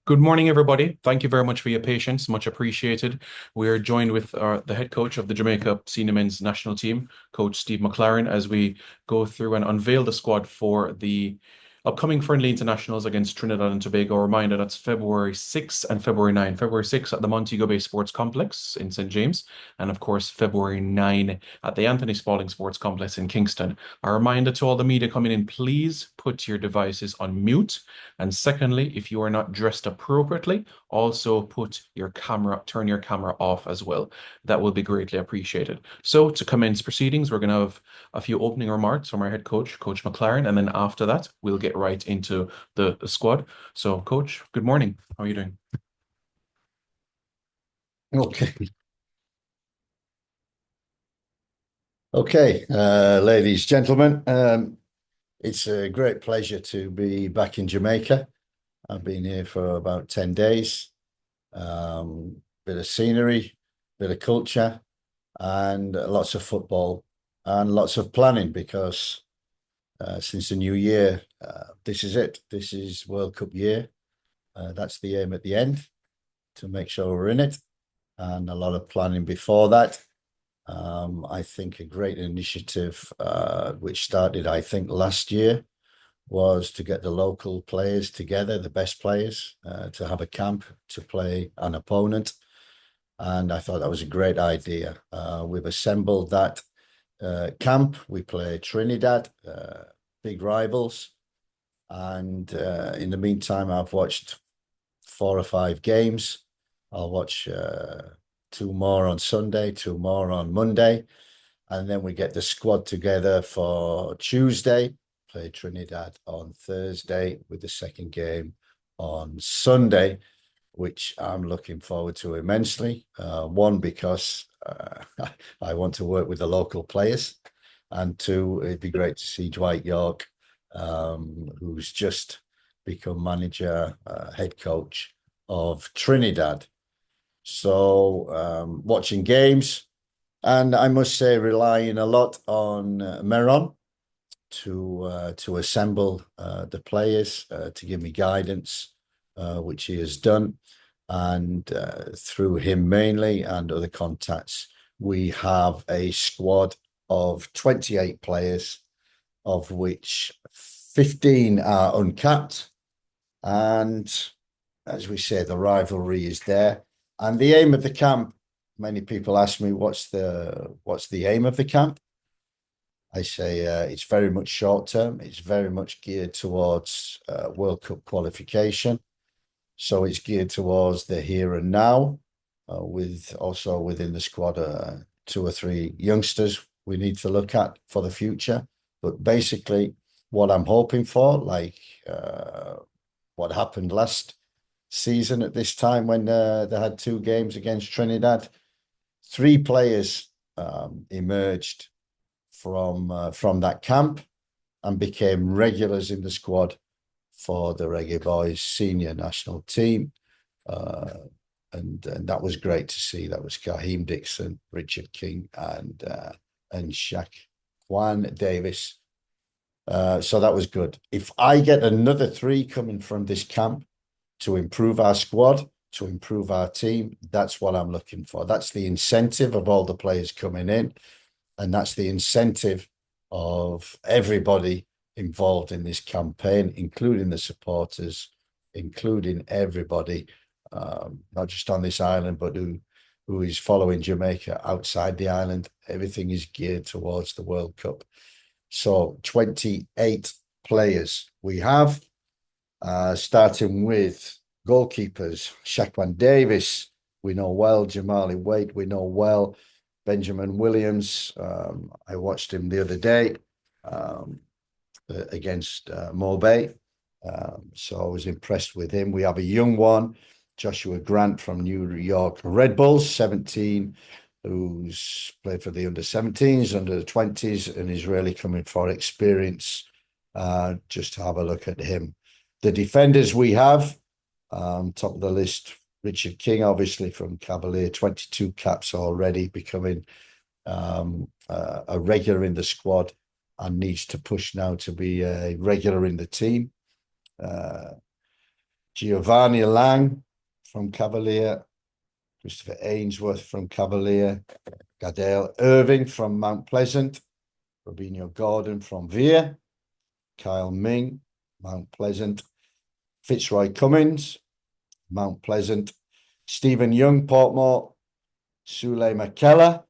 Good morning, everybody. Thank you very much for your patience. Much appreciated. We are joined with the head coach of the Jamaica senior men's national team, Coach Steve McLaren, as we go through and unveil the squad for the upcoming friendly internationals against Trinidad and Tobago. A reminder that's February 6th and February 9th. February 6th at the Montego Bay Sports Complex in St. James, and of course, February 9 at the Anthony Spalding Sports Complex in Kingston. A reminder to all the media coming in, please put your devices on mute. And secondly, if you are not dressed appropriately, also turn your camera off as well. That will be greatly appreciated. So to commence proceedings, we're going to have a few opening remarks from our head coach, Coach McLaren, and then after that, we'll get right into the squad. So, Coach, good morning. How are you doing? Okay. Okay, ladies, gentlemen, it's a great pleasure to be back in Jamaica. I've been here for about 10 days. Bit of scenery, bit of culture, and lots of football and lots of planning because since the new year, this is it. This is World Cup year. That's the aim at the end, to make sure we're in it, and a lot of planning before that. I think a great initiative, which started, I think, last year, was to get the local players together, the best players, to have a camp to play an opponent. And I thought that was a great idea. We've assembled that camp. We play Trinidad, big rivals. And in the meantime, I've watched 4 or 5 games. I'll watch two more on Sunday, two more on Monday, and then we get the squad together for Tuesday, play Trinidad on Thursday with the second game on Sunday, which I'm looking forward to immensely. One, because I want to work with the local players, and two, it'd be great to see Dwight York, who's just become manager, head coach of Trinidad. So watching games, and I must say relying a lot on Meron to assemble the players, to give me guidance, which he has done, and through him mainly and other contacts, we have a squad of 28 players, of which 15 are uncapped, and as we say, the rivalry is there. And the aim of the camp, many people ask me, what's the aim of the camp? I say it's very much short term. It's very much geared towards World Cup qualification. So it's geared towards the here and now, with also within the squad, 2 or 3 youngsters we need to look at for the future. But basically, what I'm hoping for, like what happened last season at this time when they had 2 games against Trinidad, 3 players emerged from that camp and became regulars in the squad for the Reggae Boyz senior national team. And that was great to see. That was Kaheem Dixon, Richard King, and Shaq Juan Davis. So that was good. If I get another 3 coming from this camp to improve our squad, to improve our team, that's what I'm looking for. That's the incentive of all the players coming in, and that's the incentive of everybody involved in this campaign, including the supporters, including everybody, not just on this island, but who is following Jamaica outside the island. Everything is geared towards the World Cup. So 28 players we have, starting with goalkeepers. Shaquan Davis, we know well. Jamali Wade, we know well. Benjamin Williams, I watched him the other day against Morbay. So I was impressed with him. We have a young one, Joshua Grant from New York Red Bulls, 17, who's played for the under-17s, under-20s, and is really coming for experience. Just to have a look at him. The defenders we have, top of the list, Richard King, obviously from Cavalier, 22 caps already, becoming a regular in the squad and needs to push now to be a regular in the team. Giovanni Lang from Cavalier, Christopher Ainsworth from Cavalier, Gadale Irving from Mount Pleasant, Robinho Gordon from Vere, Kyle Ming, Mount Pleasant, Fitzroy Cummins, Mount Pleasant, Stephen Young, Portmore, Sule McKellar,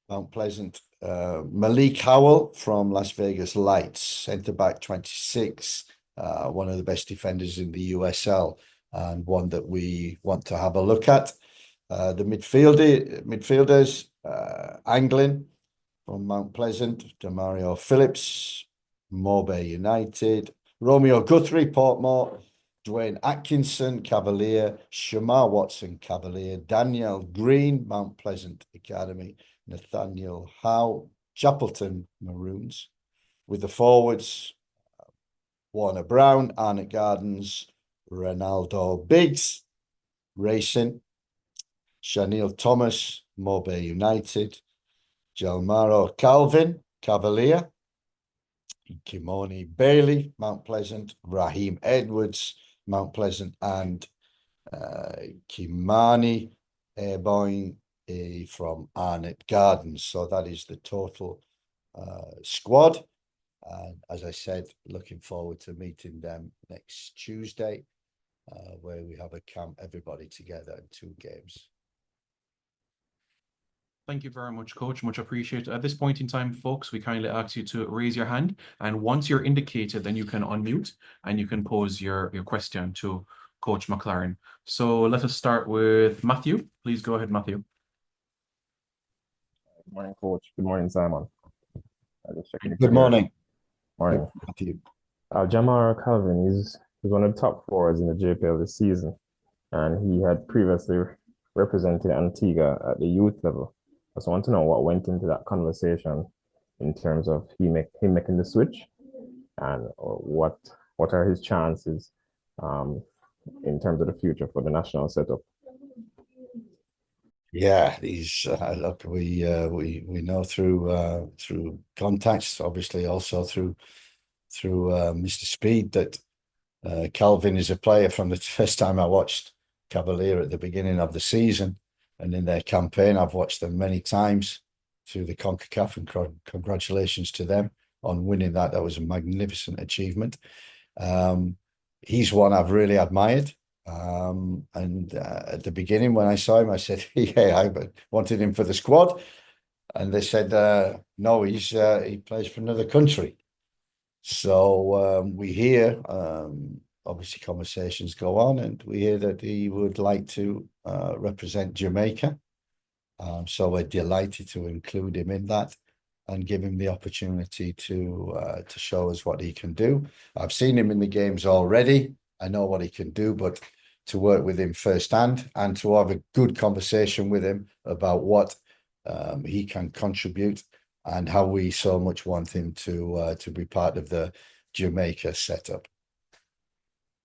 Mount Pleasant, Malik Howell from Las Vegas Lights, centre back 26, one of the best defenders in the USL and one that we want to have a look at. The midfielders, Anglin from Mount Pleasant, Demario Phillips, Morbay United, Romeo Guthrie, Portmore, Dwayne Atkinson, Cavalier, Shamar Watson, Cavalier, Daniel Green, Mount Pleasant Academy, Nathaniel Howe, Chapelton Maroons, with the forwards, Warner Brown, Arnott Gardens, Ronaldo Biggs, Racing, Shanil Thomas, Morbay United, Jalmaro Calvin, Cavalier, Kimoni Bailey, Mount Pleasant, Raheem Edwards, Mount Pleasant, and Kimani Airborne from Arnott Gardens. So that is the total squad. And as I said, looking forward to meeting them next Tuesday, where we have a camp, everybody together in 2 games. Thank you very much, Coach. Much appreciated. At this point in time, folks, we kindly ask you to raise your hand. And once you're indicated, then you can unmute and you can pose your question to Coach McLaren. So let us start with Matthew. Please go ahead, Matthew. Good morning, Coach. Good morning, Simon. Good morning. Morning. Matthew. Jamar Calvin is one of the top forwards in the JPL this season, and he had previously represented Antigua at the youth level. I just want to know what went into that conversation in terms of him making the switch, and what are his chances in terms of the future for the national setup. Yeah, he's look, we know through contacts, obviously also through Mr. Speed, that Calvin is a player from the first time I watched Cavalier at the beginning of the season, and in their campaign, I've watched them many times through the CONCACAF, and congratulations to them on winning that. That was a magnificent achievement. He's one I've really admired. And at the beginning, when I saw him, I said, yeah, I wanted him for the squad. And they said, no, he plays for another country. So we hear, obviously conversations go on, and we hear that he would like to represent Jamaica. So we're delighted to include him in that and give him the opportunity to show us what he can do. I've seen him in the games already. I know what he can do, but to work with him firsthand and to have a good conversation with him about what he can contribute and how we so much want him to be part of the Jamaica setup.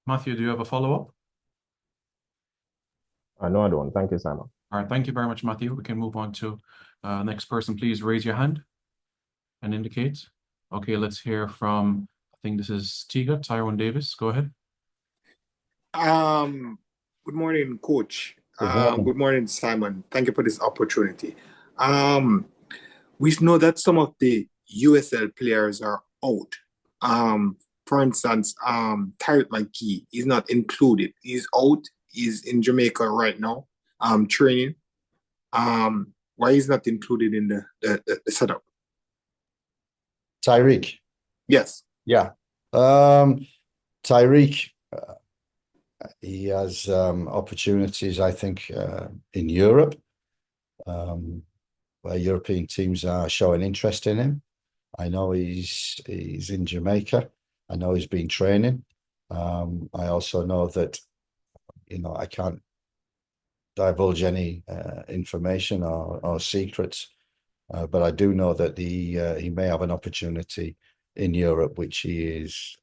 Matthew, do you have a follow-up? No, I don't. Thank you, Simon. All right, thank you very much, Matthew. We can move on to next person. Please raise your hand and indicate. Okay, let's hear from, I think this is Tyrone Davis. Go ahead. Good morning, Coach. Good morning, Simon. Thank you for this opportunity. We know that some of the USL players are out. For instance, Tyreek Magee is not included. He's out. He's in Jamaica right now, training. Why he's not included in the setup? Tyreek. Yes. Yeah. Tyreek, he has opportunities, I think, in Europe, where European teams are showing interest in him. I know he's in Jamaica. I know he's been training. I also know that, I can't divulge any information or secrets, but I do know that he may have an opportunity in Europe, which he is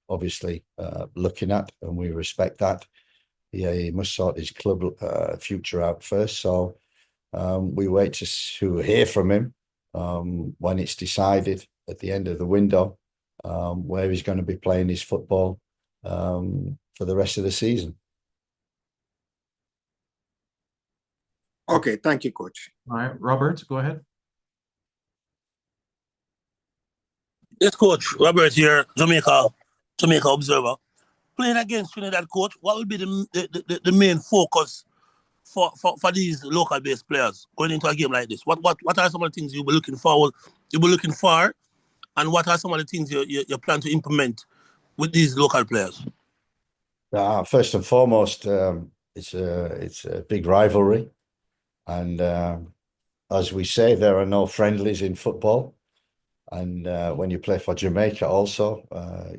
obviously looking at, and we respect that. Yeah, he must sort his club future out first. So we wait to hear from him when it's decided at the end of the window where he's going to be playing his football for the rest of the season. Okay, thank you, Coach. All right, Robert, go ahead. Yes, Coach. Robert here, Jamaica Observer. Playing against Trinidad, Coach, what will be the main focus for these local based players going into a game like this? What are some of the things you'll be looking for, and what are some of the things you plan to implement with these local players? First and foremost, it's a big rivalry, and as we say, there are no friendlies in football. And when you play for Jamaica, also,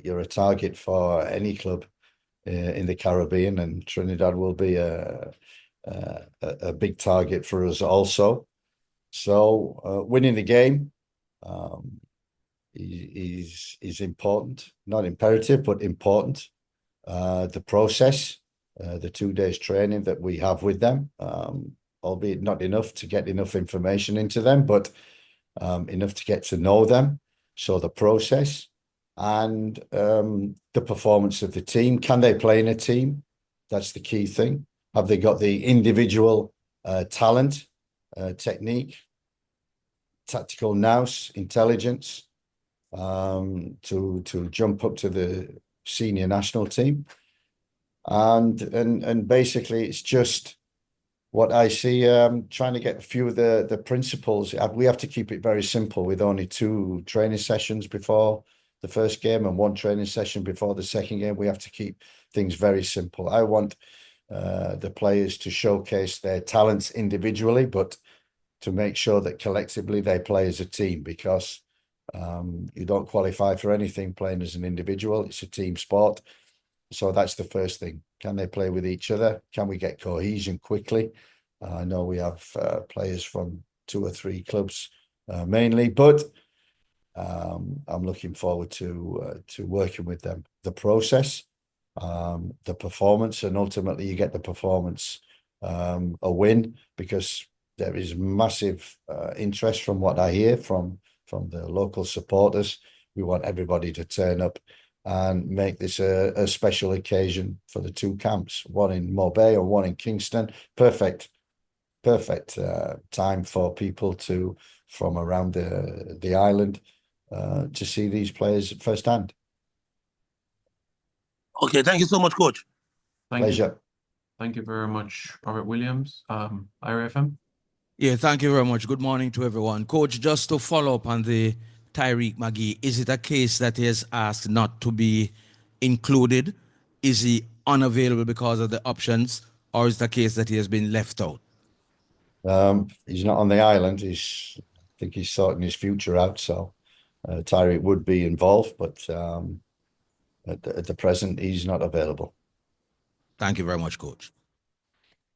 you're a target for any club in the Caribbean, and Trinidad will be a big target for us also. So winning the game is important, not imperative, but important. The process, the 2 days training that we have with them, albeit not enough to get enough information into them, but enough to get to know them. So the process and the performance of the team. Can they play in a team? That's the key thing. Have they got the individual talent, technique, tactical nous, intelligence to jump up to the senior national team? And basically it's just what I see, trying to get a few of the principles. We have to keep it very simple with only 2 training sessions before the first game and 1 training session before the second game. We have to keep things very simple. I want the players to showcase their talents individually, but to make sure that collectively they play as a team, because you don't qualify for anything playing as an individual. It's a team sport. So that's the first thing. Can they play with each other? Can we get cohesion quickly? I know we have players from 2 or 3 clubs mainly, but I'm looking forward to working with them. The process, the performance, and ultimately you get the performance a win, because there is massive interest from what I hear from the local supporters. We want everybody to turn up and make this a special occasion for the 2 camps, one in Mobay or one in Kingston. Perfect time for people from around the island to see these players firsthand. Okay, thank you so much, Coach. Pleasure. Thank you very much, Robert Williams, IRFM. Yeah, thank you very much. Good morning to everyone. Coach, just to follow up on the Tyreek Magee, is it a case that he has asked not to be included? Is he unavailable because of the options, or is it a case that he has been left out? He's not on the island. I think he's sorting his future out. So Tyreek would be involved, but at the present, he's not available. Thank you very much, Coach.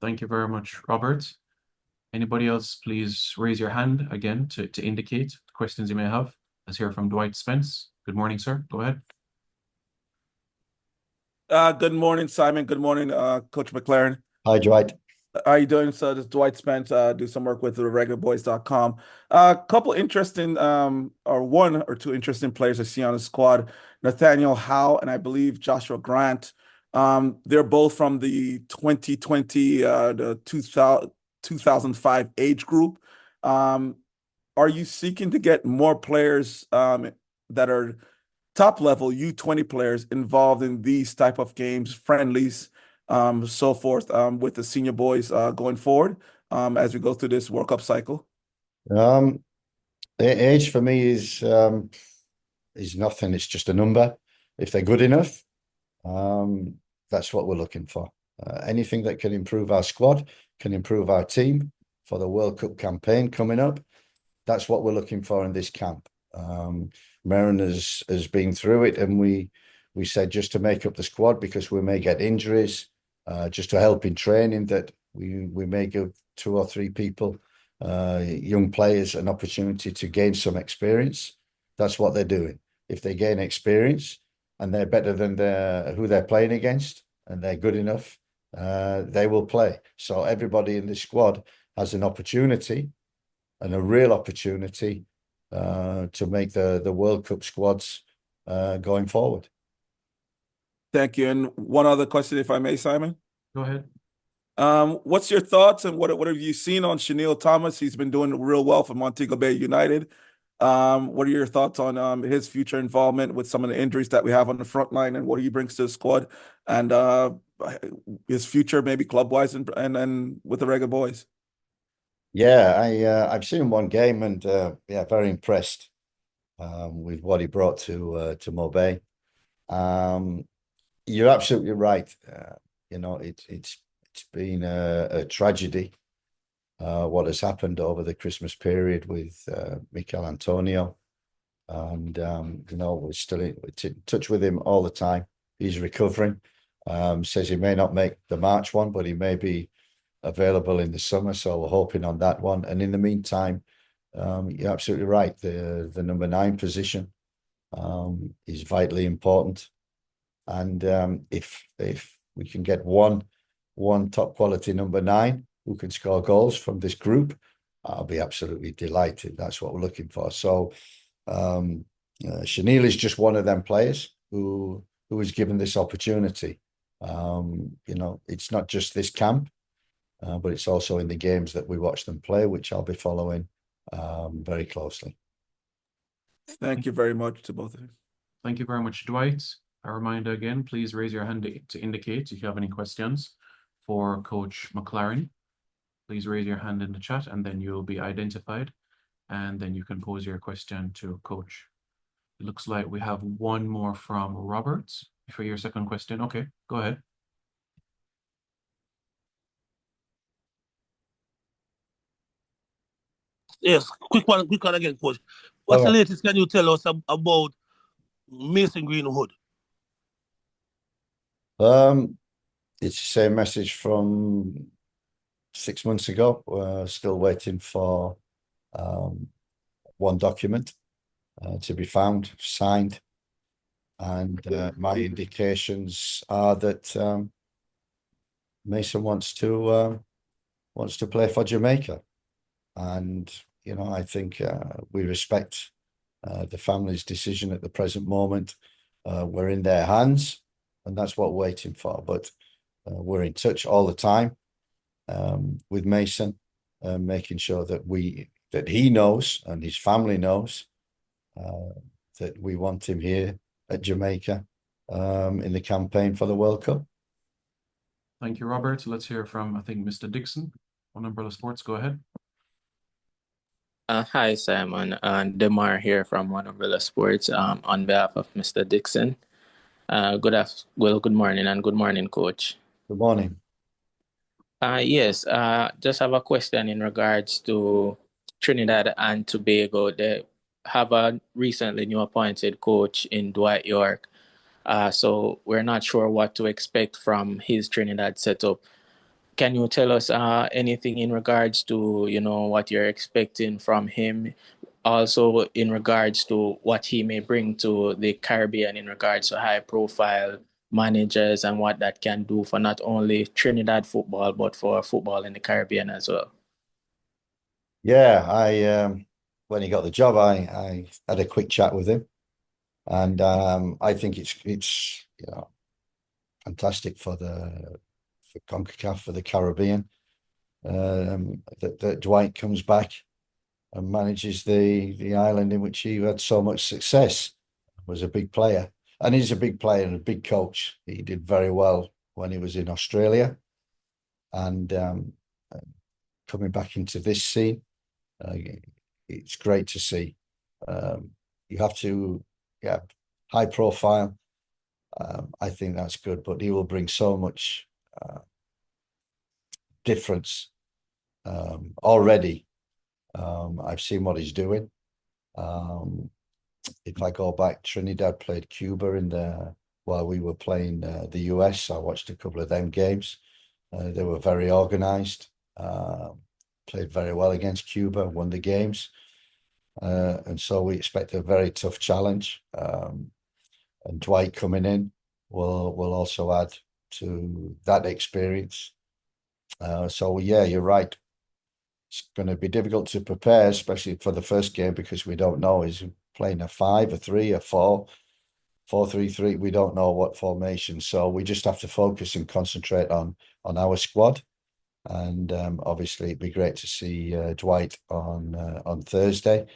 Thank you very much, Robert. Anybody else, please raise your hand again to indicate questions you may have. Let's hear from Dwight Spence. Good morning, sir. Go ahead. Good morning, Simon. Good morning, Coach McLaren. Hi, Dwight. How you doing? So this is Dwight Spence. Do some work with the ReggaeBoys.com. A couple interesting, or 1 or 2 interesting players I see on the squad. Nathaniel Howe and I believe Joshua Grant. They're both from the 2020, the 2005 age group. Are you seeking to get more players that are top level U20 players involved in these type of games, friendlies, so forth, with the senior boys going forward as we go through this World Cup cycle? Age for me is nothing. It's just a number. If they're good enough, that's what we're looking for. Anything that can improve our squad, can improve our team for the World Cup campaign coming up. That's what we're looking for in this camp. Marin has been through it, and we said just to make up the squad, because we may get injuries, just to help in training, that we may give 2 or 3 people, young players, an opportunity to gain some experience. That's what they're doing. If they gain experience and they're better than who they're playing against, and they're good enough, they will play. So everybody in the squad has an opportunity, and a real opportunity, to make the World Cup squads going forward. Thank you. And one other question, if I may, Simon. Go ahead. What's your thoughts and what have you seen on Chanel Thomas? He's been doing real well for Montego Bay United. What are your thoughts on his future involvement with some of the injuries that we have on the front line and what he brings to the squad and his future maybe club-wise and with the Reggae Boyz? Yeah, I've seen him one game and yeah, very impressed with what he brought to Mobay. You're absolutely right. You know, it's been a tragedy what has happened over the Christmas period with Mikel Antonio, and you know, we're still in touch with him all the time. He's recovering. Says he may not make the March one, but he may be available in the summer, so we're hoping on that one. And in the meantime, you're absolutely right. The number 9 position is vitally important, and if we can get one top quality number 9 who can score goals from this group, I'll be absolutely delighted. That's what we're looking for. So Chanel is just one of them players who is given this opportunity. You know, it's not just this camp, but it's also in the games that we watch them play, which I'll be following very closely. Thank you very much to both of you. Thank you very much, Dwight. A reminder again, please raise your hand to indicate if you have any questions for Coach McLaren. Please raise your hand in the chat and then you'll be identified and then you can pose your question to Coach. It looks like we have one more from Robert for your second question. Okay, go ahead. Yes, quick one again, Coach. What's the latest can you tell us about Mason Greenwood? It's the same message from 6 months ago. We're still waiting for one document to be found, signed, and my indications are that Mason wants to play for Jamaica, and you know, I think we respect the family's decision at the present moment. We're in their hands, and that's what we're waiting for. But we're in touch all the time with Mason, making sure that he knows and his family knows that we want him here at Jamaica in the campaign for the World Cup. Thank you, Robert. Let's hear from, I think, Mr. Dixon on Umbrella Sports. Go ahead. Hi, Simon. Demar here from One Umbrella Sports on behalf of Mr. Dixon. Good morning and good morning, Coach. Good morning. Yes, just have a question in regards to Trinidad and Tobago. They have a recently new appointed coach in Dwight York. So we're not sure what to expect from his Trinidad setup. Can you tell us anything in regards to, you know, what you're expecting from him? Also in regards to what he may bring to the Caribbean in regards to high profile managers and what that can do for not only Trinidad football, but for football in the Caribbean as well. Yeah, when he got the job, I had a quick chat with him, and I think it's you know, fantastic for CONCACAF, for the Caribbean, that Dwight comes back and manages the island in which he had so much success. Was a big player, and he's a big player and a big coach. He did very well when he was in Australia, and coming back into this scene, it's great to see. You have to, yeah, high profile. I think that's good, but he will bring so much difference already. I've seen what he's doing. If I go back, Trinidad played Cuba while we were playing the US. I watched a couple of them games. They were very organized, played very well against Cuba, won the games. And so we expect a very tough challenge. And Dwight coming in will also add to that experience. So yeah, you're right. It's going to be difficult to prepare, especially for the first game, because we don't know, is he playing a 5, a 3, a 4? 4-3-3, we don't know what formation. So we just have to focus and concentrate on our squad. And obviously, it'd be great to see Dwight on Thursday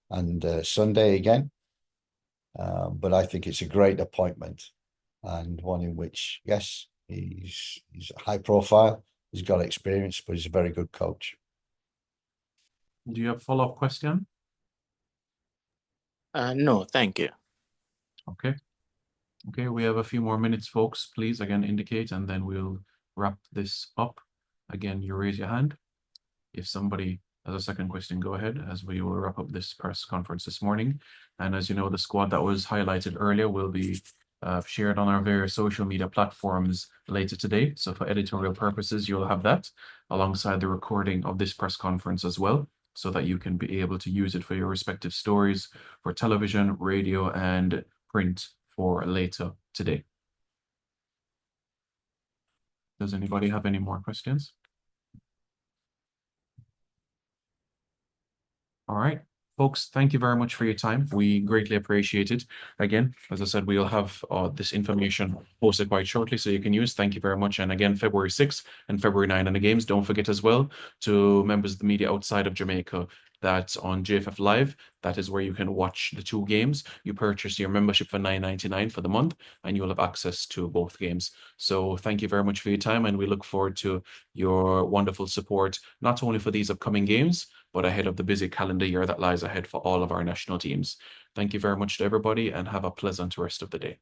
and Sunday again. But I think it's a great appointment and one in which, yes, he's high profile, he's got experience, but he's a very good coach. Do you have a follow-up question? No, thank you. Okay. Okay, we have a few more minutes, folks. Please, again, indicate, and then we'll wrap this up. Again, you raise your hand. If somebody has a second question, go ahead, as we will wrap up this press conference this morning. And as you know, the squad that was highlighted earlier will be shared on our various social media platforms later today. So for editorial purposes, you'll have that alongside the recording of this press conference as well, so that you can be able to use it for your respective stories for television, radio, and print for later today. Does anybody have any more questions? All right, folks, thank you very much for your time. We greatly appreciate it. Again, as I said, we'll have this information posted quite shortly so you can use. Thank you very much. And again, February 6th and February 9th in the games. Don't forget as well, to members of the media outside of Jamaica, that on JFF Live, that is where you can watch the 2 games. You purchase your membership for $9.99 for the month, and you'll have access to both games. So thank you very much for your time, and we look forward to your wonderful support, not only for these upcoming games, but ahead of the busy calendar year that lies ahead for all of our national teams. Thank you very much to everybody, and have a pleasant rest of the day.